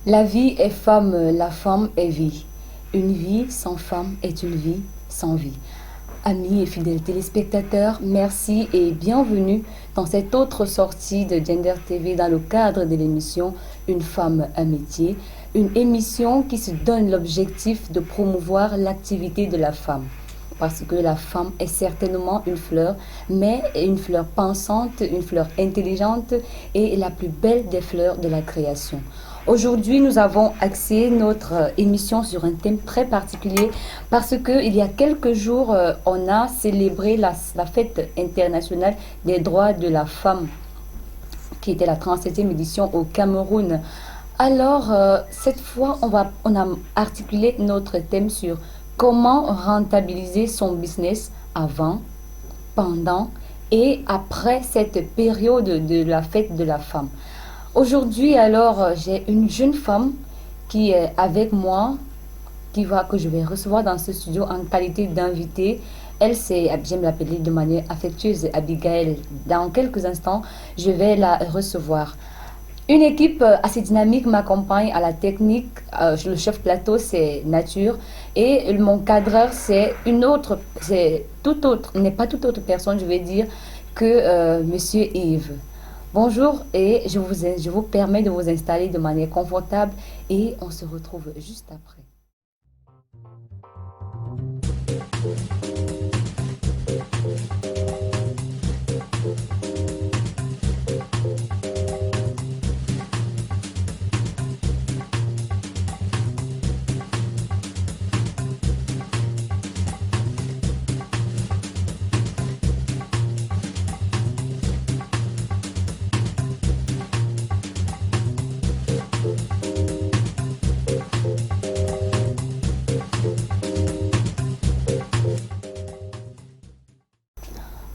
La vie est femme, la femme est vie. Une vie sans femme est une vie sans vie. Amis et fidèles téléspectateurs, merci et bienvenue dans cette autre sortie de Gender TV dans le cadre de l'émission Une femme, un métier. Une émission qui se donne l'objectif de promouvoir l'activité de la femme. Parce que la femme est certainement une fleur, mais une fleur pensante, une fleur intelligente et la plus belle des fleurs de la création. Aujourd'hui, nous avons axé notre émission sur un thème très particulier parce qu'il y a quelques jours, on a célébré la fête internationale des droits de la femme, qui était la 37e édition au Cameroun. Alors, cette fois, on a articulé notre thème sur comment rentabiliser son business avant, pendant et après cette période de la fête de la femme. Aujourd'hui, alors, j'ai une jeune femme qui est avec moi, que je vais recevoir dans ce studio en qualité d'invitée. Elle, j'aime l'appeler de manière affectueuse, Abigail. Dans quelques instants, je vais la recevoir. Une équipe assez dynamique m'accompagne à la technique. Le chef plateau, c'est Nature. Et mon cadreur, c'est tout autre, n'est pas toute autre personne, je vais dire, que Monsieur Yves. Bonjour et je vous permets de vous installer de manière confortable et on se retrouve juste après.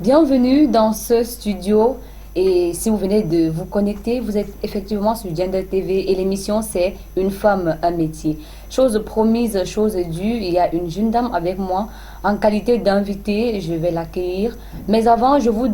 Bienvenue dans ce studio et si vous venez de vous connecter, vous êtes effectivement sur Gender TV et l'émission c'est Une femme, un métier. Chose promise, chose due, il y a une jeune dame avec moi en qualité d'invitée, je vais l'accueillir. Mais avant, je vous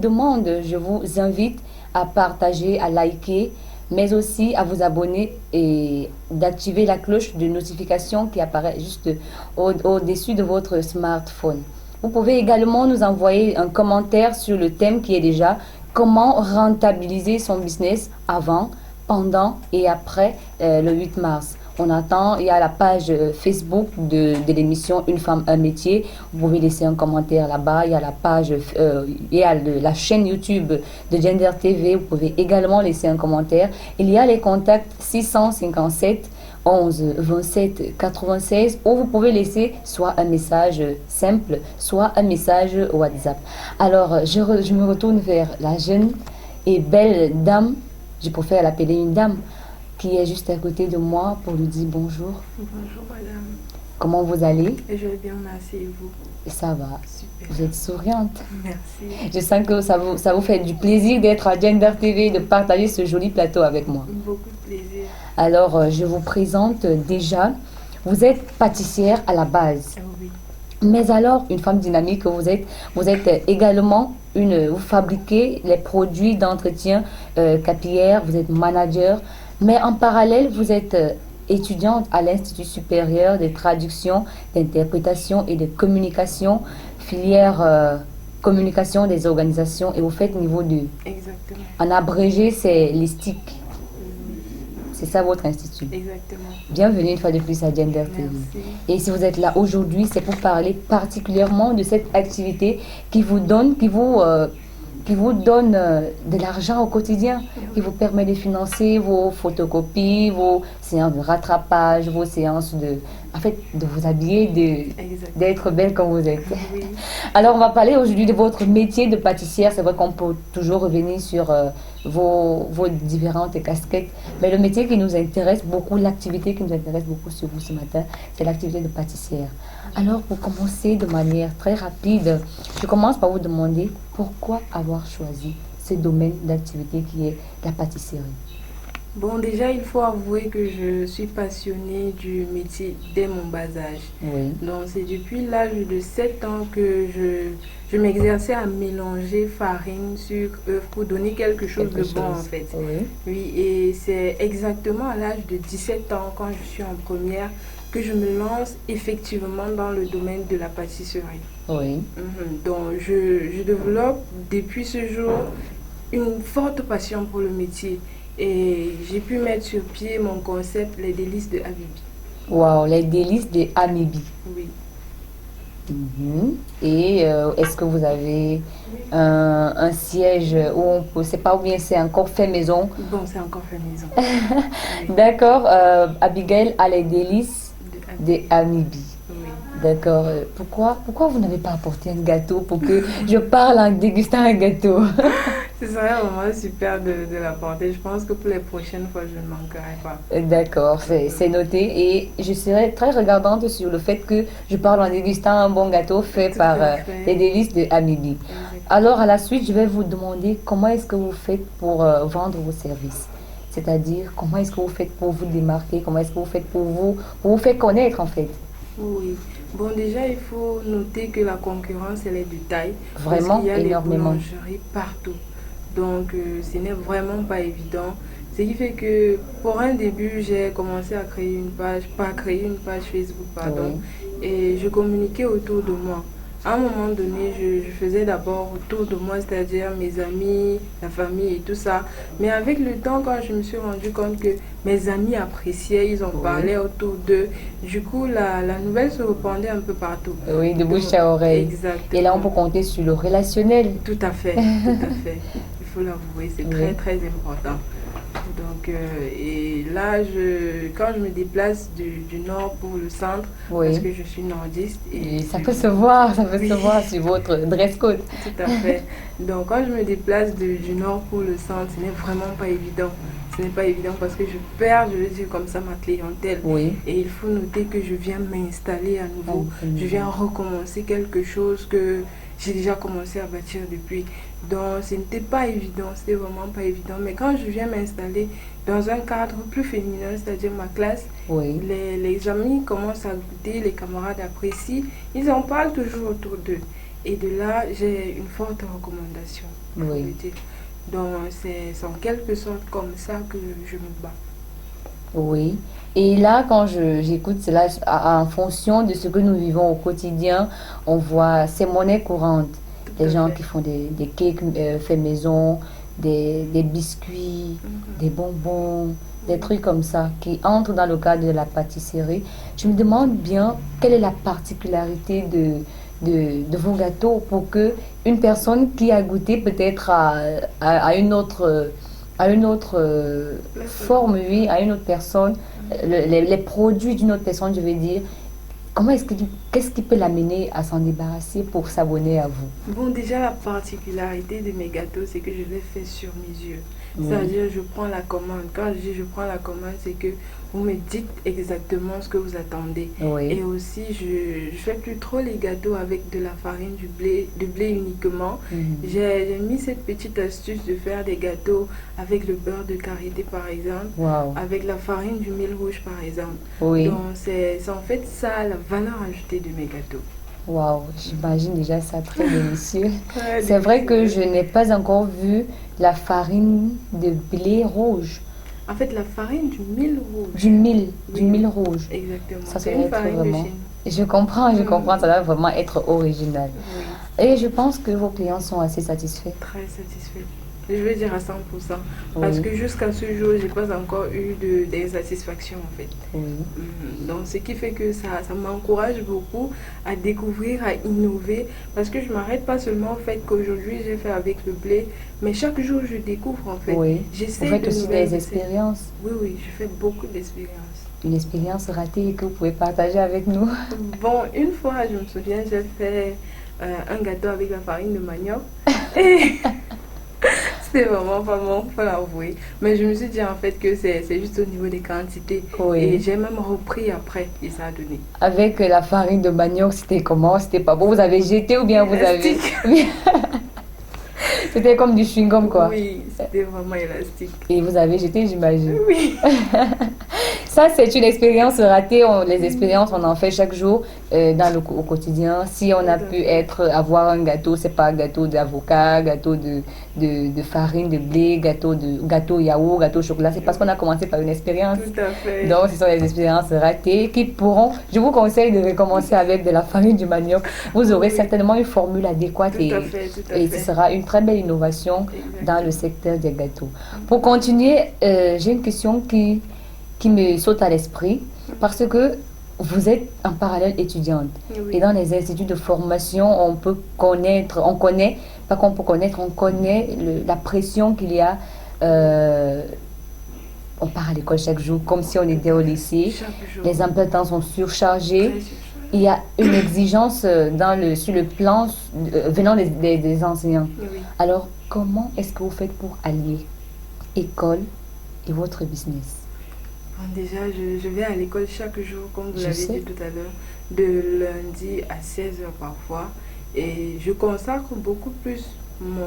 invite à partager, à liker, mais aussi à vous abonner et d'activer la cloche de notification qui apparaît juste au-dessus de votre smartphone. Vous pouvez également nous envoyer un commentaire sur le thème qui est déjà comment rentabiliser son business avant, pendant et après le 8 mars. On attend, il y a la page Facebook de l'émission Une femme, un métier. Vous pouvez laisser un commentaire là-bas. Il y a la page, il y a la chaîne YouTube de Gender TV. Vous pouvez également laisser un commentaire. Il y a les contacts 657 11 27 96 où vous pouvez laisser soit un message simple, soit un message WhatsApp. Alors, je me retourne vers la jeune et belle dame, je préfère l'appeler une dame, qui est juste à côté de moi pour lui dire bonjour. Bonjour madame. Comment vous allez? Je vais bien, merci et vous? Ça va. Super. Vous êtes souriante. Merci. Je sens que ça vous fait du plaisir d'être à Gender TV et de partager ce joli plateau avec moi. Beaucoup de plaisir. Alors, je vous présente déjà. Vous êtes pâtissière à la base. Oui. Mais alors, une femme dynamique, vous êtes également vous fabriquez les produits d'entretien capillaire, vous êtes manager. Mais en parallèle, vous êtes étudiante à l'Institut supérieur de traduction, d'interprétation et de communication, filière communication des organisations et vous faites niveau 2. Exactement. En abrégé, c'est l'ISTIC. C'est ça votre institut. Exactement. Bienvenue une fois de plus à Gender TV. Merci. Et si vous êtes là aujourd'hui, c'est pour parler particulièrement de cette activité qui vous donne de l'argent au quotidien, qui vous permet de financer vos photocopies, vos séances de rattrapage, vos séances de vous habiller, d'être belle comme vous êtes. Oui. Alors, on va parler aujourd'hui de votre métier de pâtissière. C'est vrai qu'on peut toujours revenir sur vos différentes casquettes. Mais le métier qui nous intéresse beaucoup, l'activité qui nous intéresse beaucoup sur vous ce matin, c'est l'activité de pâtissière. Alors, pour commencer de manière très rapide, je commence par vous demander pourquoi avoir choisi ce domaine d'activité qui est la pâtisserie. Bon, déjà, il faut avouer que je suis passionnée du métier dès mon bas âge. Oui, Donc, c'est depuis l'âge de 7 ans que je m'exerçais à mélanger farine, sucre, œuf pour donner quelque chose quelque de bon en chose. fait. Oui, Oui, et c'est exactement à l'âge de 17 ans, quand je suis en première, que je me lance effectivement dans le domaine de la pâtisserie. oui. Donc, je développe depuis ce jour une forte passion pour le métier et j'ai pu mettre sur pied mon concept Les délices de Habibi. Wow, les délices de Amibi. Oui, Mhm. Et est-ce que vous avez un siège où on peut, c'est pas ou bien c'est encore fait maison? bon, c'est encore fait maison. Oui, D'accord, Abigail a les délices de de Habibi. Amibi. Oui. D'accord. Pourquoi vous n'avez pas apporté un gâteau pour que je parle en dégustant un gâteau? Ce serait vraiment super de l'apporter. Je pense que pour les prochaines fois, je ne manquerai pas. D'accord, c'est noté. Et je serai très regardante sur le fait que je parle en dégustant un bon gâteau fait Tout par à les fait. délices de Amibi. Exactement. Alors, à la suite, je vais vous demander comment est-ce que vous faites pour vendre vos services. C'est-à-dire, comment est-ce que vous faites pour vous démarquer, comment est-ce que vous faites pour vous faire connaître en fait. Oui. Bon, déjà, il faut noter que la concurrence, elle est de taille parce qu'il Vraiment y a les énormément. boulangeries partout. Donc, ce n'est vraiment pas évident. Ce qui fait que pour un début, j'ai commencé à créer une page, pas créer une page Facebook, pardon, Oui, et je communiquais autour de moi. À un moment donné, je faisais d'abord autour de moi, c'est-à-dire mes amis, la famille et tout ça. Mais avec le temps, quand je me suis rendu compte que mes amis appréciaient, ils en oui, parlaient autour d'eux, du coup, la nouvelle se répandait un peu partout. oui, de Donc, bouche à oreille. Et là, on exactement. peut compter sur le relationnel. Tout à fait, tout à fait. Il faut l'avouer, c'est très Oui. très important. Donc, et là, quand je me déplace du nord pour le centre, parce Oui. que je suis nordiste Et et ça peut se voir, ça peut se oui, voir sur votre dress code. tout à fait. Donc, quand je me déplace du nord pour le centre, ce n'est vraiment pas évident. Ce n'est pas évident parce que je perds, je veux dire comme ça, ma clientèle. Oui. Et il faut noter que je viens m'installer à nouveau. Un Je viens nouveau. recommencer quelque chose que j'ai déjà commencé à bâtir depuis. Donc, ce n'était pas évident, c'était vraiment pas évident. Mais quand je viens m'installer dans un cadre plus féminin, c'est-à-dire ma classe, Oui. les amis commencent à goûter, les camarades apprécient, ils en parlent toujours autour d'eux. Et de là, j'ai une forte recommandation, il faut le Oui. dire. Donc, c'est en quelque sorte comme ça que je me bats. Oui. Et là, quand j'écoute cela, en fonction de ce que nous vivons au quotidien, on voit ces monnaies courantes. Tout Les à gens fait. qui font des cakes faits maison, des biscuits, des Mhm. bonbons, des Oui. trucs comme ça qui entrent dans le cadre de la pâtisserie. Je me demande bien quelle est la particularité de vos gâteaux pour que une personne qui a goûté peut-être à une autre La forme, seconde. oui, à une autre personne, les produits d'une autre personne, je veux dire, qu'est-ce qui peut l'amener à s'en débarrasser pour s'abonner à vous? Bon, déjà, la particularité de mes gâteaux, c'est que je les fais sur mesure. Oui, C'est-à-dire, je prends la commande. Quand je dis je prends la commande, c'est que vous me dites exactement ce que vous attendez. oui. Et aussi, je fais plus trop les gâteaux avec de la farine, du blé uniquement. Mhm. J'ai mis cette petite astuce de faire des gâteaux avec le beurre de karité, par exemple, Waouh, avec la farine du mil rouge, par exemple. oui, Donc, c'est en fait ça la valeur ajoutée de mes gâteaux. waouh, j'imagine déjà ça très délicieux. Très C'est vrai que je délicieux. n'ai pas encore vu la farine de blé rouge, En fait, la farine du mil rouge. du Oui, mille oui, rouge. exactement. Ça, ça C'est doit une être farine de vraiment. chez Je nous. comprends, ça doit vraiment être original. Oui, Et je pense que vos clients sont assez satisfaits. très satisfaite. Je veux dire à 100%. Parce Oui, que jusqu'à ce jour, j'ai pas encore eu d'insatisfaction en fait. oui, Donc, ce qui fait que ça m'encourage beaucoup à découvrir, à innover. Parce que je m'arrête pas seulement au fait qu'aujourd'hui j'ai fait avec le blé, mais chaque jour je découvre en fait. oui. Vous J'essaie faites de aussi nouvelles des recettes. expériences, Oui, oui, je fais beaucoup d'expériences. une expérience ratée que vous pouvez partager avec nous. Bon, une fois, je me souviens, j'ai fait un gâteau avec la farine de manioc. Et c'était vraiment pas bon, faut l'avouer. Mais je me suis dit en fait que c'est juste au niveau des quantités. Et Oui. j'ai même repris après et ça a donné. Avec la farine de manioc, c'était comment? C'était pas bon? Vous avez jeté ou bien Il vous reste avez... C'était comme du chewing-gum, quoi. Oui, c'était vraiment élastique. Et vous avez jeté, j'imagine. Oui. Ça, c'est une expérience ratée. Les expériences, on en fait chaque jour au quotidien. Si on a pu avoir un gâteau, c'est pas gâteau d'avocat, gâteau de farine, de blé, gâteau yaourt, gâteau au chocolat. C'est parce qu'on a commencé par une expérience. Tout à fait. Donc, ce sont les expériences ratées qui pourront. Je vous conseille de recommencer avec de la farine du manioc. Vous aurez certainement une formule adéquate Tout à fait, tout à et fait. ce sera une très belle innovation dans le secteur des gâteaux. Pour continuer, j'ai une question qui me saute à l'esprit parce que vous êtes en parallèle étudiante. Oui. Et dans les instituts de formation, on connaît la pression qu'il y a. On part à l'école chaque jour comme si on était au lycée. Chaque jour. Les emplois de temps sont surchargés. Très surchargé. Il y a une exigence sur le plan venant des enseignants. Oui. Alors, comment est-ce que vous faites pour allier école et votre business? Bon, déjà, je vais à l'école chaque jour, comme vous Je l'avez sais. dit tout à l'heure, de lundi à 16h parfois. Et je consacre beaucoup plus mon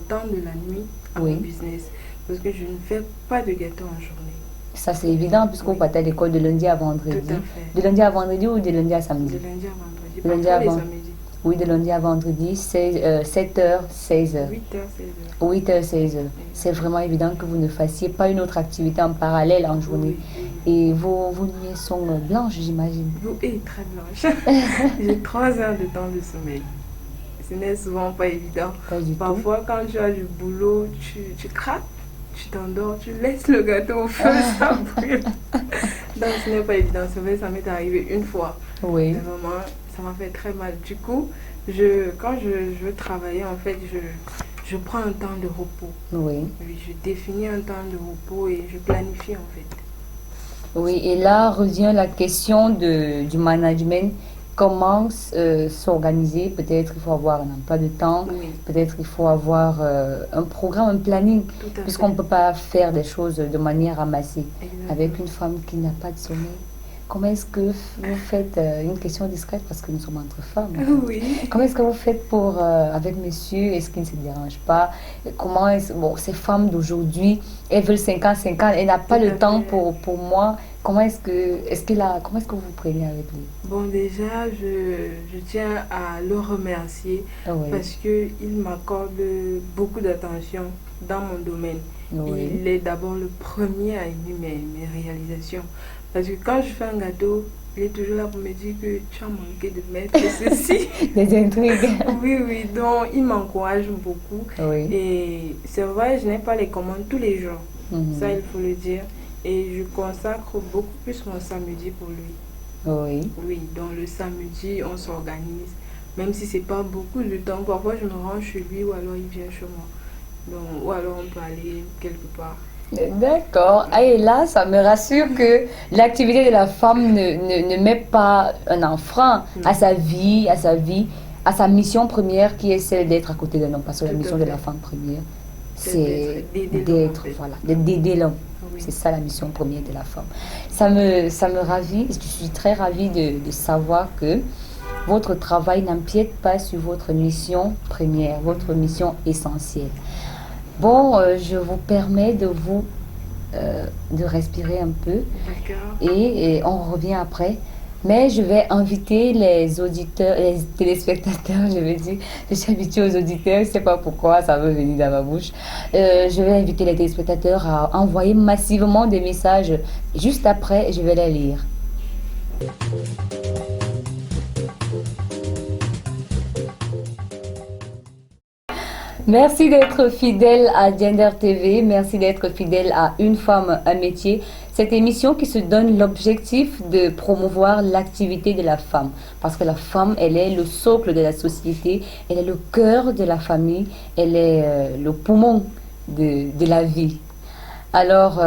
temps de la nuit à Oui. mon business. Parce que je ne fais pas de gâteau en journée. Ça, c'est évident puisque vous partez à l'école de lundi à vendredi. Tout à fait. De lundi à vendredi ou de lundi à De samedi? lundi à vendredi. De lundi Parfois à les vend- samedis. Oui, de lundi à vendredi, 7h, 16h. 8h, 16h. 8h, 16h. C'est vraiment évident que vous ne fassiez pas une autre activité en parallèle en journée. Et vos nuits sont blanches, j'imagine. Et très blanche. J'ai 3 heures de temps de sommeil. Ce n'est souvent pas évident. Pas du tout. Parfois, quand tu as du boulot, tu craques, tu t'endors, tu laisses le gâteau au feu, ça brûle. Donc, ce n'est pas évident. C'est vrai, ça m'est arrivé une fois. Oui. Mais vraiment, ça m'a fait très mal. Du coup, quand je veux travailler, en fait, je prends un temps de repos. Oui. Oui, je définis un temps de repos et je planifie, en fait. Oui, et là revient la question du management. Comment s'organiser? Peut-être il faut avoir un emploi de temps, Oui, peut-être il faut avoir un programme, un planning, tout à puisqu'on ne fait. peut pas faire des choses de manière ramassée. Exactement. Avec une femme qui n'a pas de sommeil, comment est-ce que vous faites, une question discrète parce que nous sommes entre femmes, Oui. comment est-ce que vous faites avec monsieur? Est-ce qu'il ne se dérange pas? Bon, ces femmes d'aujourd'hui, elles veulent 50-50, elles n'ont pas Tout le à temps fait. pour moi. Comment est-ce que vous prenez avec lui? Bon, déjà, je tiens à le remercier Ah oui, parce qu'il m'accorde beaucoup d'attention dans mon domaine. oui. Il est d'abord le premier à aimer mes réalisations. Parce que quand je fais un gâteau, il est toujours là pour me dire que tu as manqué de mettre ceci. Des intrigues. Oui, oui, donc il m'encourage beaucoup. Oui. Et c'est vrai, je n'ai pas les commandes tous les jours. Mhm. Ça, il faut le dire. Et je consacre beaucoup plus mon samedi pour lui. Oui. Oui, donc le samedi, on s'organise. Même si c'est pas beaucoup de temps, parfois je me rends chez lui ou alors il vient chez moi. Donc, ou alors on peut aller quelque part. D'accord. Ah, et là, ça me rassure que l'activité de la femme ne met pas un frein à sa vie, à sa mission première qui est celle d'être à côté d'un homme. Parce que la Tout à mission de fait. la femme première, C'est c'est d'aider l'homme, en fait. d'aider l'homme. Oui. C'est ça la mission première de la femme. Ça me ravit, je suis très ravie de savoir que votre travail n'empiète pas sur votre mission première, votre mission essentielle. Bon, je vous permets de respirer un peu D'accord. et on revient après. Mais je vais inviter les auditeurs, les téléspectateurs, je vais dire. Je suis habituée aux auditeurs, je ne sais pas pourquoi ça veut venir dans ma bouche. Je vais inviter les téléspectateurs à envoyer massivement des messages. Juste après, je vais les lire. Merci d'être fidèle à Gender TV, merci d'être fidèle à Une femme, un métier. Cette émission qui se donne l'objectif de promouvoir l'activité de la femme. Parce que la femme, elle est le socle de la société, elle est le cœur de la famille, elle est le poumon de la vie. Alors,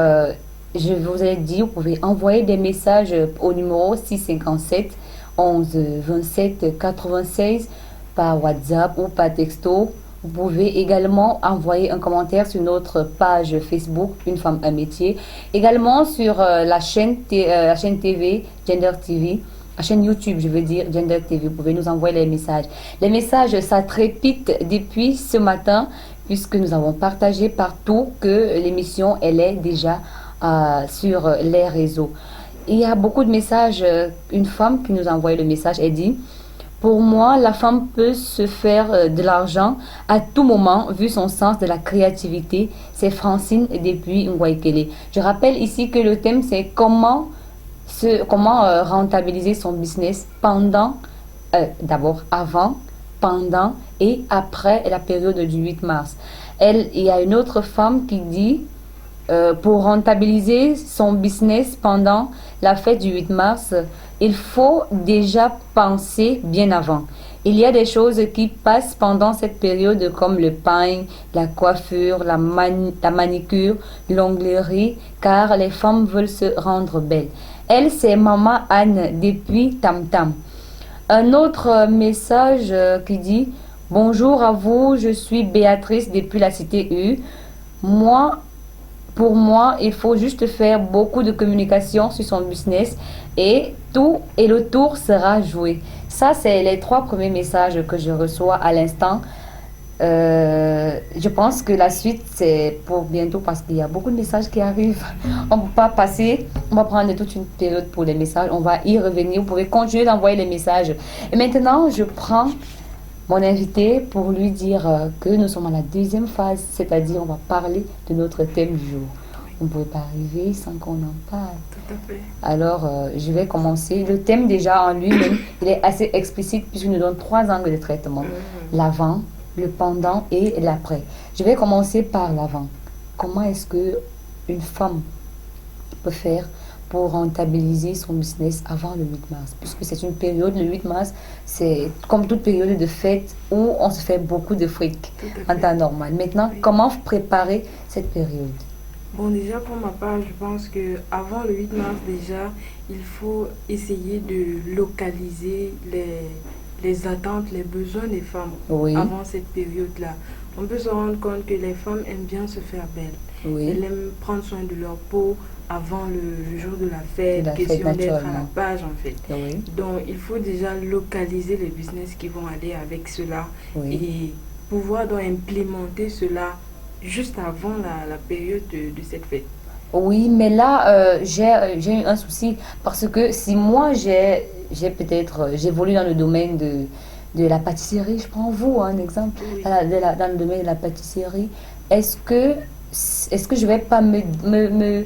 je vous ai dit, vous pouvez envoyer des messages au numéro 657 11 27 96 par WhatsApp ou par texto. Vous pouvez également envoyer un commentaire sur notre page Facebook Une femme, un métier. Également sur la chaîne TV, Gender TV. la chaîne YouTube, je veux dire, Gender TV. Vous pouvez nous envoyer les messages. Les messages, ça trépite depuis ce matin, puisque nous avons partagé partout que l'émission, elle est déjà sur les réseaux. Il y a beaucoup de messages. Une femme qui nous a envoyé le message, elle dit: pour moi, la femme peut se faire de l'argent à tout moment, vu son sens de la créativité. C'est Francine depuis Ngwaikele. Je rappelle ici que le thème, c'est comment rentabiliser son business pendant, d'abord avant, pendant et après la période du 8 mars. Il y a une autre femme qui dit: pour rentabiliser son business pendant la fête du 8 mars, il faut déjà penser bien avant. Il y a des choses qui passent pendant cette période comme le pain, la coiffure, la manicure, l'onglerie, car les femmes veulent se rendre belles. Elle, c'est Maman Anne depuis Tam Tam. Un autre message qui dit: bonjour à vous, je suis Béatrice depuis la cité U. Pour moi, il faut juste faire beaucoup de communication sur son business et le tour sera joué. Ça, c'est les 3 premiers messages que je reçois à l'instant. Je pense que la suite, c'est pour bientôt parce qu'il y a beaucoup de messages qui arrivent. On ne peut pas passer, on va prendre toute une période pour les messages. On va y revenir. Vous pouvez continuer d'envoyer les messages. Et maintenant, je prends mon invité pour lui dire que nous sommes à la deuxième phase, c'est-à-dire on va parler de notre thème du jour. On ne pouvait pas arriver sans qu'on en parle. Tout à fait. Alors, je vais commencer. Le thème déjà en lui-même, il est assez explicite puisqu'il nous donne 3 angles de traitement. L'avant, le pendant et l'après. Je vais commencer par l'avant. Comment est-ce qu'une femme peut faire pour rentabiliser son business avant le 8 mars, puisque c'est une période, le 8 mars, c'est comme toute période de fête où on se fait beaucoup de fric en temps normal. Maintenant, comment préparer cette période? Bon, déjà pour ma part, je pense que avant le 8 mars, déjà, il faut essayer de localiser les attentes, les besoins des femmes avant cette période-là. On peut se rendre compte que les femmes aiment bien se faire belles. Elles aiment prendre soin de leur peau avant le jour de la fête, question d'être à la page en fait. Donc il faut déjà localiser les business qui vont aller avec cela et pouvoir donc implémenter cela juste avant la période de cette fête. Oui, mais là, j'ai eu un souci parce que si moi j'évolue dans le domaine de la pâtisserie, je prends vous un exemple, dans le domaine de la pâtisserie, est-ce que je vais pas me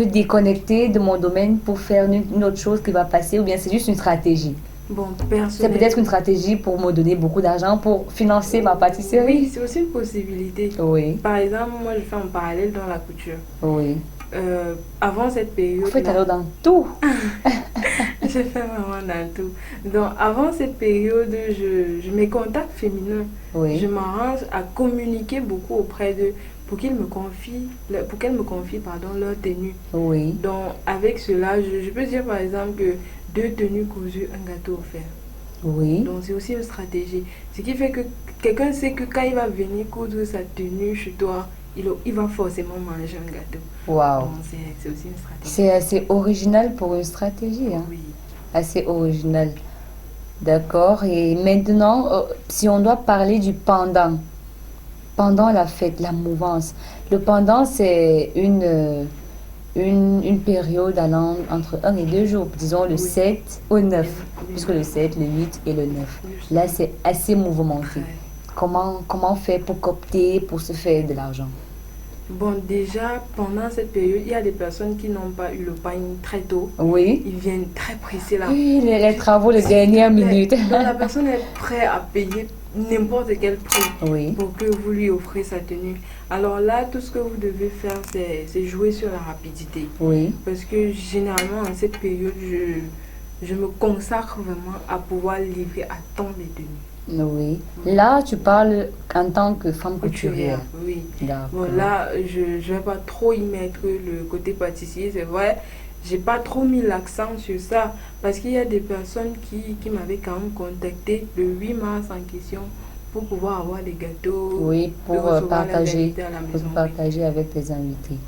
déconnecter de mon domaine pour faire une autre chose qui va passer, ou bien c'est juste une stratégie? Bon, c'est peut-être une stratégie pour me donner beaucoup d'argent pour financer ma pâtisserie. Oui, c'est aussi une possibilité. Par exemple, moi je fais un parallèle dans la couture. Avant cette période. En fait, alors dans tout. Je fais vraiment dans tout. Donc, avant cette période, mes contacts féminins, je m'arrange à communiquer beaucoup auprès d'eux pour qu'elles me confient leur tenue. Donc, avec cela, je peux dire par exemple que 2 tenues cousues, un gâteau offert. Donc, c'est aussi une stratégie. Ce qui fait que quelqu'un sait que quand il va venir coudre sa tenue chez toi, il va forcément manger un gâteau. Wow. Donc, c'est aussi une stratégie. C'est assez original pour une stratégie. Hein? Assez original. D'accord. Et maintenant, si on doit parler du pendant la fête, la mouvance. Le pendant, c'est une période allant entre 1 et 2 jours, disons le 7 au 9, puisque le 7, le 8 et le 9. Là, c'est assez mouvementé. Comment faire pour coopter, pour se faire de l'argent? Bon, déjà, pendant cette période, il y a des personnes qui n'ont pas eu le pain très tôt. Ils viennent très pressés là. Oui, les travaux les dernières minutes. Donc, la personne est prête à payer n'importe quel prix pour que vous lui offrez sa tenue. Alors là, tout ce que vous devez faire, c'est jouer sur la rapidité. Parce que généralement, en cette période, je me consacre vraiment à pouvoir livrer à temps les tenues. Là, tu parles en tant que femme couturière. Bon, là, je ne vais pas trop y mettre le côté pâtissier, c'est vrai. J'ai pas trop mis l'accent sur ça parce qu'il y a des personnes qui m'avaient quand même contacté le 8 mars en question pour pouvoir avoir des gâteaux. Pour partager avec les invités.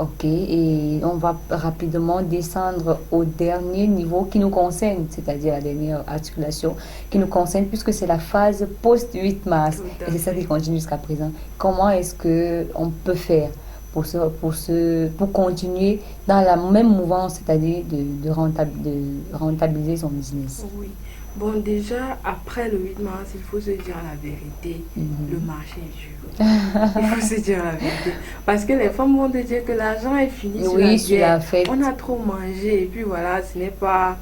Ok, et on va rapidement descendre au dernier niveau qui nous concerne, c'est-à-dire la dernière articulation qui nous concerne, puisque c'est la phase post-8 mars, Tout et à c'est ça qui fait. continue jusqu'à présent. Comment est-ce que on peut faire pour continuer dans la même mouvance, c'est-à-dire de rentabiliser son business? Oui. Bon, déjà, après le 8 mars, il faut se dire la vérité. Le Mhm. marché est dur. Il faut se dire la vérité. Parce que les femmes vont te dire que l'argent est fini sur la Oui, sur bière. la On fête. a trop mangé. Et puis voilà, c'est pas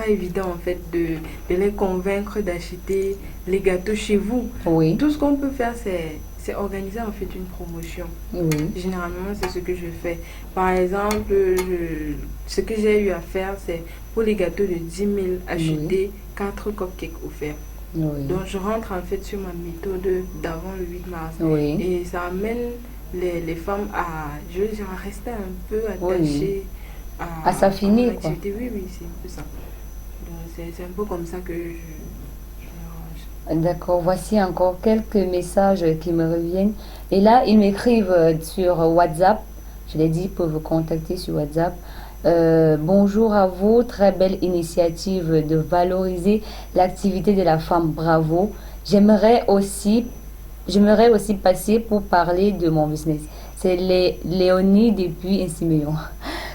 évident en fait de les convaincre d'acheter les gâteaux chez vous. Oui, Tout ce qu'on peut faire, c'est organiser en fait une promotion. oui, Généralement, c'est ce que je fais. Par exemple, ce que j'ai eu à faire, c'est pour les gâteaux de 10 000 oui, acheter 4 cupcakes offerts. oui, Donc, je rentre en fait sur ma méthode d'avant le 8 mars. oui, Et ça amène les femmes à, je veux dire, à rester un peu oui. attachées À à mon s'affiner, quoi. activité. Oui, oui, c'est un peu ça. Donc, c'est un peu comme ça que je me D'accord, voici encore quelques messages qui me reviennent. Et là, ils m'écrivent sur WhatsApp. Je l'ai dit pour vous contacter sur WhatsApp. Bonjour à vous, très belle initiative de valoriser l'activité de la femme. Bravo. J'aimerais aussi, j'aimerais aussi passer pour parler de mon business. C'est Léonie depuis Insiméon.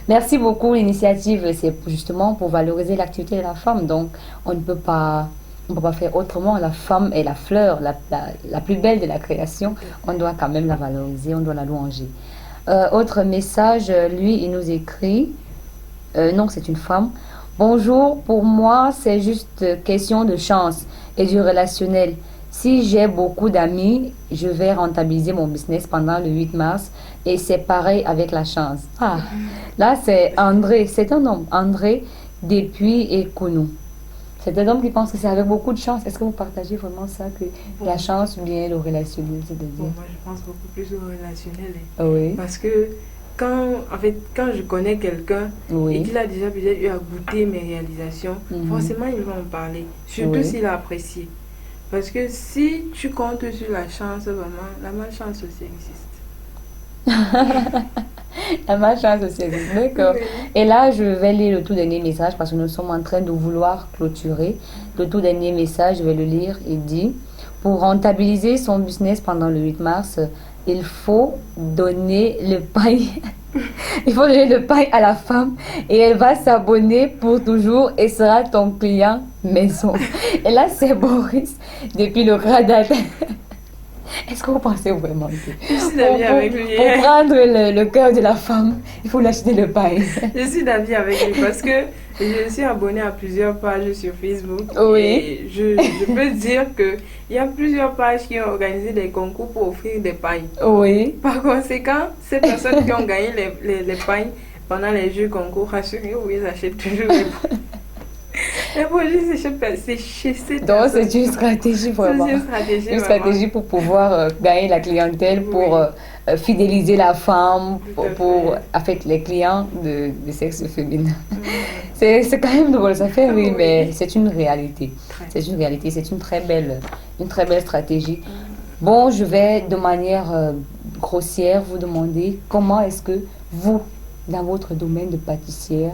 Merci beaucoup. L'initiative, c'est justement pour valoriser l'activité de la femme. Donc, on ne peut pas, on peut pas faire autrement. La femme est la fleur, la plus belle de la création. Tout à On fait. doit quand même la valoriser, on doit la louanger. Autre message, lui, il nous écrit, non, c'est une femme. Bonjour, pour moi, c'est juste question de chance et du relationnel. Si j'ai beaucoup d'amis, je vais rentabiliser mon business pendant le 8 mars et c'est pareil avec la chance. Ah, là, c'est André, c'est un homme, André depuis Ekounou. C'est un homme qui pense que c'est avec beaucoup de chance. Est-ce que vous partagez vraiment ça, que la Bon, chance ou bien le relationnel, bon, c'est-à-dire? moi je pense beaucoup plus au relationnel, hein. Oui, Parce que en fait, quand je connais quelqu'un et oui, qu'il a déjà peut-être eu à goûter mes réalisations, mhm, forcément il va en parler. Surtout oui. s'il a apprécié. Parce que si tu comptes sur la chance, vraiment, la malchance aussi existe. La malchance aussi existe. D'accord. Oui. Et là, je vais lire le tout dernier message parce que nous sommes en train de vouloir clôturer. Le tout dernier message, je vais le lire. Il dit, pour rentabiliser son business pendant le 8 mars, il faut donner le pain. Il faut donner le pain à la femme et elle va s'abonner pour toujours et sera ton client maison. Et là, c'est Boris depuis le Gradal. Est-ce que vous pensez vraiment que Je suis d'avis avec lui, pour hein. prendre le cœur de la femme, il faut l'acheter le pain? Je suis d'avis avec lui parce que je suis abonnée à plusieurs pages sur Facebook Oui, et je peux dire que il y a plusieurs pages qui ont organisé des concours pour offrir des pailles. oui. Par conséquent, ces personnes qui ont gagné les pailles pendant les jeux concours, rassurez-vous, ils achètent toujours les produits, c'est chez ces Donc, c'est personnes. une stratégie C'est vraiment. une stratégie Une vraiment. stratégie pour pouvoir gagner la clientèle, pour Oui, fidéliser la femme, tout à pour, fait. en fait, les clients de sexe féminin. Mhm. C'est quand même drôle, ça fait rire, mais Oui, c'est une réalité. très. C'est une réalité, c'est une très belle stratégie. Bon, je vais de manière grossière vous demander comment est-ce que vous, dans votre domaine de pâtissière,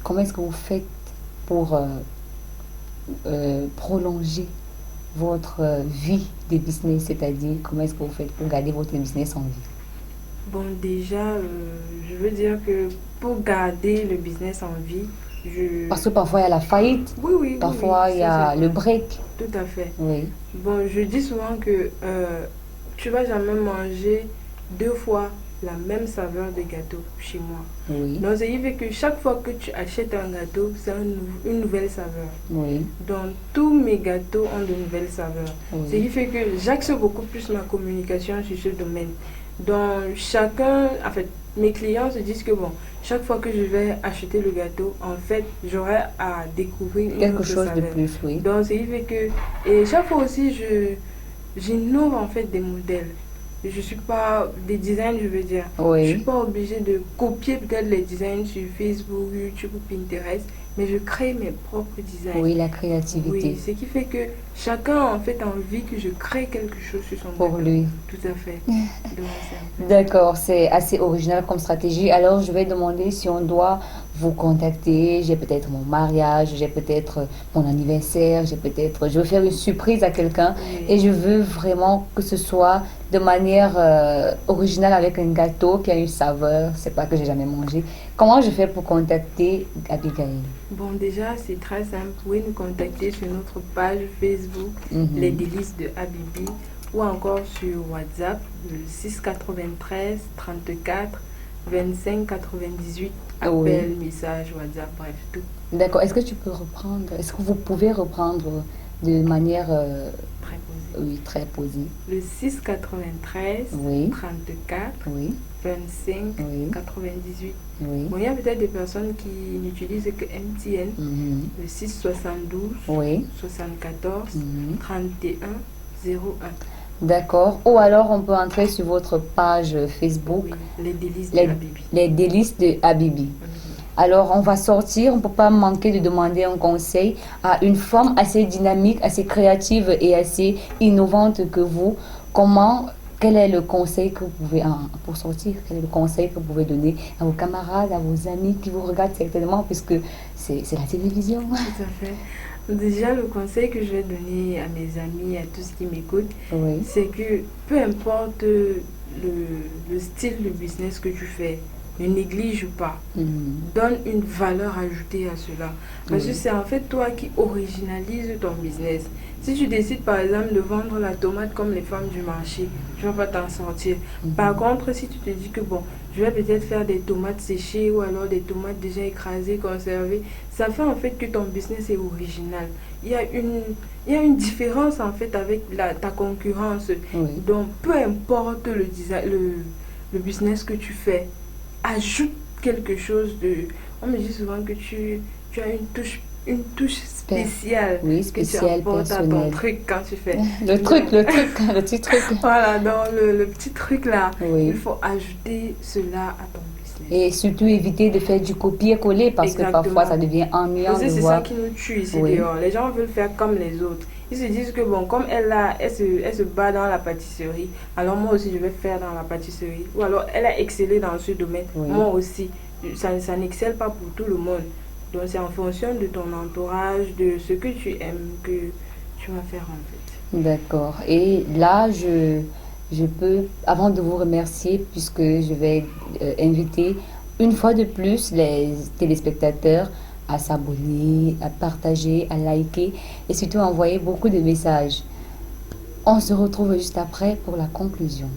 comment est-ce que vous faites pour prolonger votre vie de business, c'est-à-dire comment est-ce que vous faites pour garder votre business en vie? Bon, déjà, je veux dire que pour garder le business en vie, je... Parce que parfois il y a la faillite, Oui, oui, oui, oui, parfois il y ça c'est a le vrai. break. Tout à fait. Oui, Bon, je dis souvent que tu vas jamais manger deux fois la même saveur de gâteau chez moi. oui, Donc, ce qui fait que chaque fois que tu achètes un gâteau, c'est une nouvelle saveur. oui, Donc, tous mes gâteaux ont de nouvelles saveurs. Ce qui oui. fait que j'axe beaucoup plus ma communication sur ce domaine. Donc, chacun, en fait, mes clients se disent que bon, chaque fois que je vais acheter le gâteau, en fait, j'aurai à découvrir une Quelque autre chose de saveur. plus, oui. Donc, ce qui fait que, et chaque fois aussi, j'innove en fait des modèles. Je suis pas, des designs, je veux dire. Je suis Oui, pas obligée de copier peut-être les designs sur Facebook, YouTube ou Pinterest, mais je crée mes propres designs. Oui, la Oui, créativité ce qui fait que chacun en fait a envie que je crée quelque chose sur son pour gâteau. lui. Tout à fait. Donc c'est un peu ça. D'accord, c'est assez original comme stratégie. Alors, je vais demander si on doit vous contacter. J'ai peut-être mon mariage, j'ai peut-être mon anniversaire, je veux faire une surprise à quelqu'un et Oui. je veux vraiment que ce soit de manière originale avec un gâteau qui a une saveur, c'est pas que j'ai jamais mangé. Comment je fais pour contacter Abigail? Bon, déjà, c'est très simple. Vous pouvez nous contacter sur notre page Facebook, Les Mhm. Délices de Habibi, ou encore sur WhatsApp, le 693 34 25 98. Oui, Appel, message, WhatsApp, bref, tout. d'accord. Est-ce que vous pouvez reprendre de manière, Très posé. oui, très posée? Le 693 Oui, 34 oui, 25 oui, 98. oui. Bon, il y a peut-être des personnes qui n'utilisent que MTN, Mhm. le 672 Oui. 74 Mhm. 31 01. D'accord. Ou alors on peut entrer sur votre page Facebook, Oui, les délices de les, Habibi. les délices de Habibi. Mhm. Alors on va sortir, on ne peut pas manquer de demander un conseil à une femme assez dynamique, assez créative et assez innovante que vous. Comment, quel est le conseil que vous pouvez, pour sortir, quel est le conseil que vous pouvez donner à vos camarades, à vos amis qui vous regardent certainement, puisque c'est la télévision. Tout à fait. Déjà, le conseil que je vais donner à mes amis, à tous qui m'écoutent, Oui. c'est que peu importe le style de business que tu fais, ne néglige pas. Mhm. Donne une valeur ajoutée à cela. Parce que Oui. c'est en fait toi qui originalise ton business. Si tu décides par exemple de vendre la tomate comme les femmes du marché, tu vas pas t'en sortir. Par Mhm. contre, si tu te dis que bon, je vais peut-être faire des tomates séchées ou alors des tomates déjà écrasées, conservées, ça fait en fait que ton business est original. Il y a une, il y a une différence en fait avec ta concurrence. Oui. Donc, peu importe le design, le business que tu fais, ajoute quelque chose de... On me dit souvent que tu as une touche Per- spéciale Oui, que tu spécial, apportes à ton personnel. truc quand tu fais. Le Donc, truc, le petit truc. voilà, donc le petit truc là, il Oui. faut ajouter cela à ton business. Et surtout éviter de faire du copier-coller parce que parfois ça Exactement. devient ennuyant Parce que de c'est ça voir. qui nous tue ici Oui. dehors. Les gens veulent faire comme les autres. Ils se disent que bon, comme elle se bat dans la pâtisserie, alors moi aussi je vais faire dans la pâtisserie. Ou alors elle a excellé dans ce domaine, Oui. moi aussi. Ça n'excelle pas pour tout le monde. Donc c'est en fonction de ton entourage, de ce que tu aimes que tu vas faire en fait. D'accord. Et là, je peux, avant de vous remercier, puisque je vais inviter une fois de plus les téléspectateurs à s'abonner, à partager, à liker et surtout à envoyer beaucoup de messages. On se retrouve juste après pour la conclusion.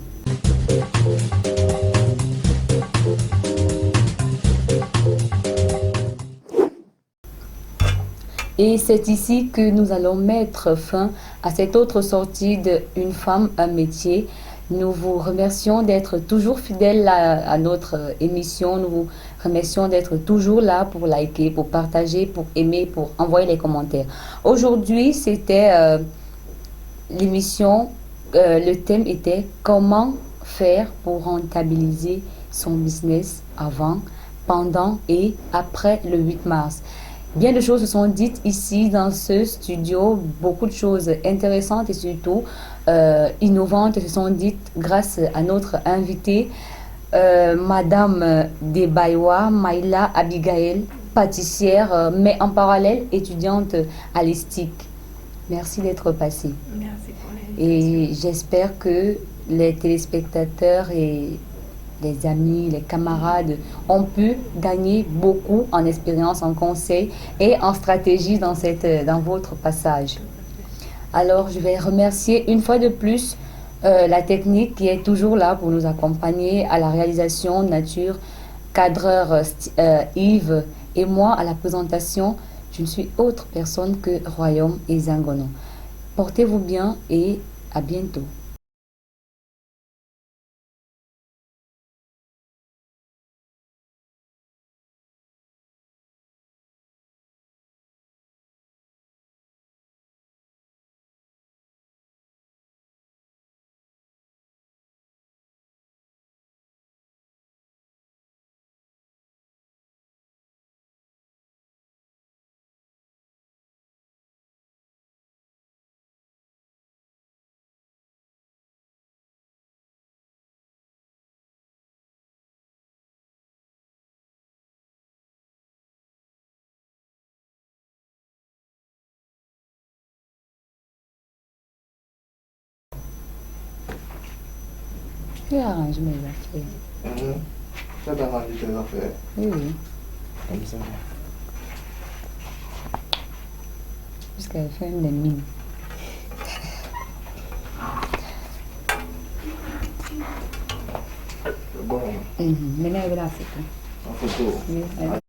Et c'est ici que nous allons mettre fin à cette autre sortie de Une femme, un métier. Nous vous remercions d'être toujours fidèles à notre émission. Nous vous remercions d'être toujours là pour liker, pour partager, pour aimer, pour envoyer les commentaires. Aujourd'hui, c'était l'émission. Le thème était comment faire pour rentabiliser son business avant, pendant et après le 8 mars. Bien de choses se sont dites ici dans ce studio, beaucoup de choses intéressantes et surtout innovantes se sont dites grâce à notre invitée, Madame Debaywa Maïla Abigail, pâtissière, mais en parallèle étudiante à l'ESTIC. Merci d'être passée. Merci pour l'invitation. Et j'espère que les téléspectateurs et les amis, les camarades ont pu gagner beaucoup en expérience, en conseils et en stratégie dans votre passage. Tout à fait. Alors, je vais remercier une fois de plus la technique qui est toujours là pour nous accompagner à la réalisation nature, cadreur Yves et moi à la présentation. Je ne suis autre personne que Royaume et Zangono. Portez-vous bien et à bientôt. Il arrange mes affaires. Ça t'arrange tes affaires. Oui, oui. Comme ça. Jusqu'à la fin des mines. C'est bon. Maintenant, elle va la photo. En photo. Oui, elle va.